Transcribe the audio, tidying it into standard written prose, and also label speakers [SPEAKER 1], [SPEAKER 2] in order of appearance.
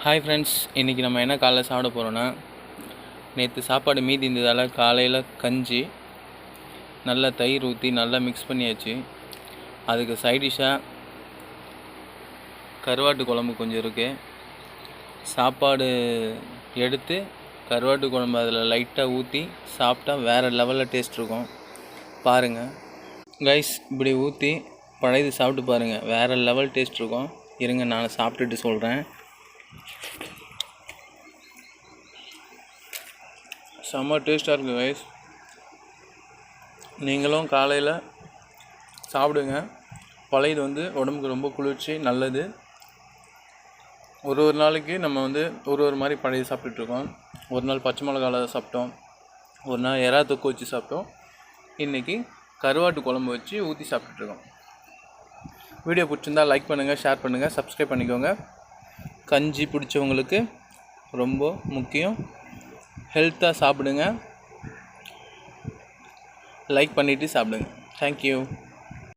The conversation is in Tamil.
[SPEAKER 1] ஹாய் ஃப்ரெண்ட்ஸ், இன்றைக்கி நம்ம என்ன காலைல சாப்பிட போகிறோன்னா, நேற்று சாப்பாடு மீதி இருந்ததால் காலையில் கஞ்சி நல்லா தயிர் ஊற்றி நல்லா மிக்ஸ் பண்ணியாச்சு. அதுக்கு சைடிஷ்ஷாக கருவாட்டு குழம்பு கொஞ்சம் இருக்குது. சாப்பாடு எடுத்து கருவாட்டு குழம்பு அதில் லைட்டாக ஊற்றி சாப்பிட்டா வேறு லெவலில் டேஸ்ட் இருக்கும். பாருங்கள் கைஸ், இப்படி ஊற்றி பழையது சாப்பிட்டு பாருங்கள், வேறு லெவல் டேஸ்ட் இருக்கும். இருங்க, நான் சாப்பிட்டுட்டு சொல்கிறேன். செம்ம டேஸ்ட்டாக இருக்குது கைஸ். நீங்களும் காலையில் சாப்பிடுங்க. பழையது உடம்புக்கு ரொம்ப குளிர்ச்சி, நல்லது. ஒரு நாளைக்கு நம்ம ஒரு மாதிரி பழைய சாப்பிட்டுட்ருக்கோம். ஒரு நாள் பச்சை மிளகாவில் சாப்பிட்டோம், ஒரு நாள் எறா தொக்கு வச்சு சாப்பிட்டோம், இன்றைக்கி கருவாட்டு குழம்பு வச்சு ஊற்றி சாப்பிட்டுட்ருக்கோம். வீடியோ பிடிச்சிருந்தால் லைக் பண்ணுங்கள், ஷேர் பண்ணுங்கள், சப்ஸ்கிரைப் பண்ணிக்கோங்க. கஞ்சி பிடிச்சவங்களுக்கு ரொம்ப முக்கியம். ஹெல்த்தாக சாப்பிடுங்க, லைக் பண்ணிவிட்டு சாப்பிடுங்க. தேங்க்யூ.